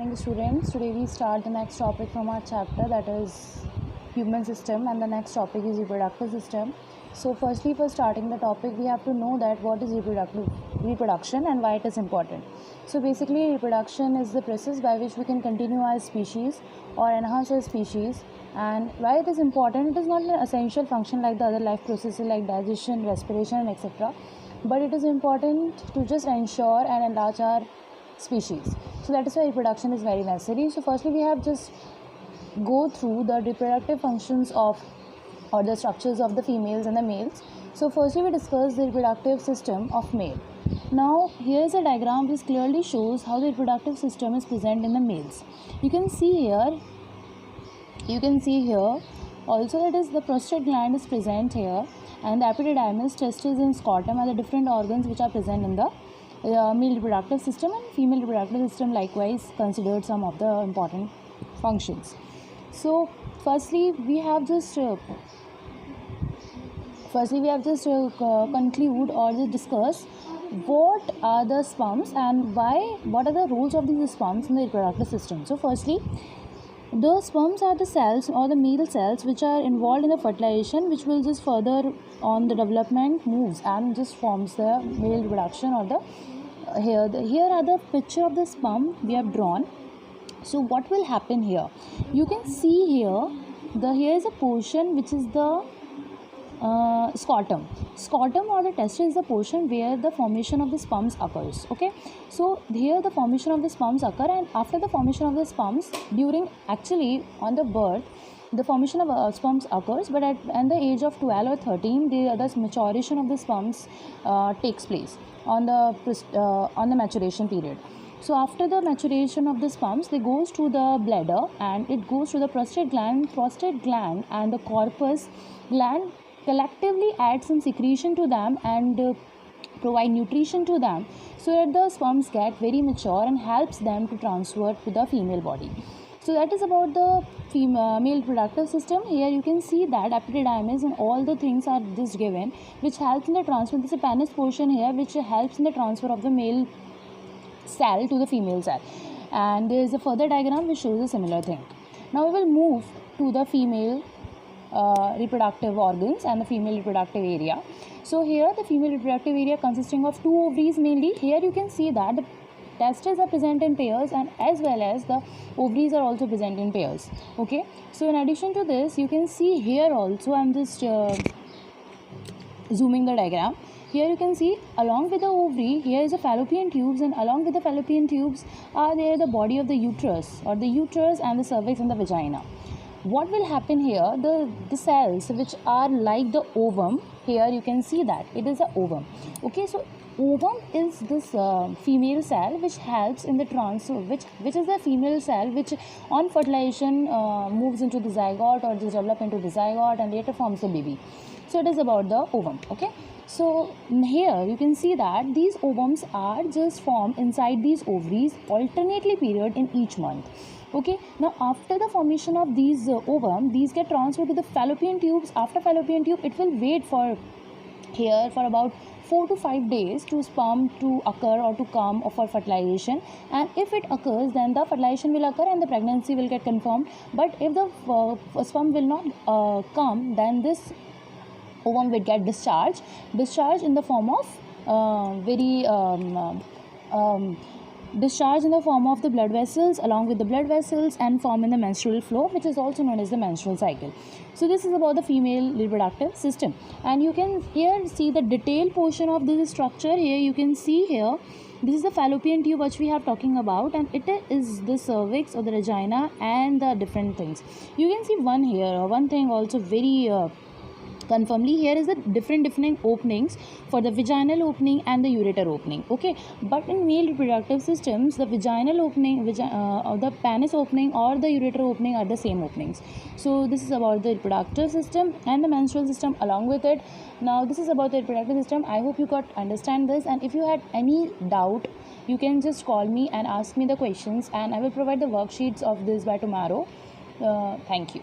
morning students. Today we start the next topic from our chapter, that is human system, and the next topic is reproductive system. So firstly, for starting the topic, we have to know that what is reproduction and why it is important. So basically, reproduction is the process by which we can continue our species or enhance our species. And why it is important, it is not an essential function like the other life processes like digestion, respiration, etc. But it is important to just ensure and enlarge our species. So that is why reproduction is very necessary. So firstly, we have just go through the reproductive functions of or the structures of the females and the males. So firstly, we discuss the reproductive system of male. Now here is a diagram which clearly shows how the reproductive system is present in the males. You can see here also that is the prostate gland is present here, and the epididymis, testes and scrotum are the different organs which are present in the male reproductive system, and female reproductive system likewise considered some of the important functions. So firstly we have just conclude or just discuss what are the sperms and what are the roles of these sperms in the reproductive system. So firstly, the sperms are the cells or the male cells which are involved in the fertilization, which will just further on the development moves and just forms the male reproduction or the here are the picture of the sperm we have drawn. So what will happen here? You can see here is a portion which is the scrotum or the testis is the portion where the formation of the sperms occurs. Okay, so here the formation of the sperms occur, and after the formation of the sperms, during actually on the birth, the formation of sperms occurs, but at the age of 12 or 13, the maturation of the sperms takes place on the maturation period. So after the maturation of the sperms, they goes to the bladder and it goes to the prostate gland and the corpus gland collectively add some secretion to them and provide nutrition to them, so that the sperms get very mature and helps them to transfer to the female body. So that is about the male reproductive system. Here you can see that epididymis and all the things are just given, which helps in the transfer. This is a penis portion here which helps in the transfer of the male cell to the female cell, and there is a further diagram which shows a similar thing. Now we will move to the female reproductive organs and the female reproductive area. So here the female reproductive area consisting of two ovaries mainly. Here you can see that the testes are present in pairs, and as well as the ovaries are also present in pairs. Okay, so in addition to this, you can see here also, I'm just zooming the diagram. Here you can see along with the ovary, here is the fallopian tubes, and along with the fallopian tubes are there the body of the uterus or the uterus and the cervix and the vagina. What will happen here, the cells which are like the ovum, here you can see that it is a ovum. Okay, so ovum is this female cell which helps in the transfer, which is the female cell which on fertilization moves into the zygote or just develop into the zygote and later forms the baby. So it is about the ovum. Okay, so here you can see that these ovums are just formed inside these ovaries alternately period in each month. Okay, now after the formation of these ovum, these get transferred to the fallopian tubes. After fallopian tube, it will wait for here for about 4 to 5 days to sperm to occur or to come for fertilization, and if it occurs, then the fertilization will occur and the pregnancy will get confirmed. But if the sperm will not come, then this ovum will get discharged in the form of discharge in the form of the blood vessels, along with the blood vessels, and form in the menstrual flow, which is also known as the menstrual cycle. So this is about the female reproductive system, and you can here see the detailed portion of this structure. Here you can see here, this is the fallopian tube which we have talking about, and it is the cervix or the vagina and the different things. You can see one thing also very confirmly, here is the different openings for the vaginal opening and the ureter opening. Okay, but in male reproductive systems, the vaginal opening or the penis opening or the ureter opening are the same openings. So this is about the reproductive system and the menstrual system along with it. Now this is about the reproductive system. I hope you got understand this, and if you had any doubt, you can just call me and ask me the questions, and I will provide the worksheets of this by tomorrow. Thank you.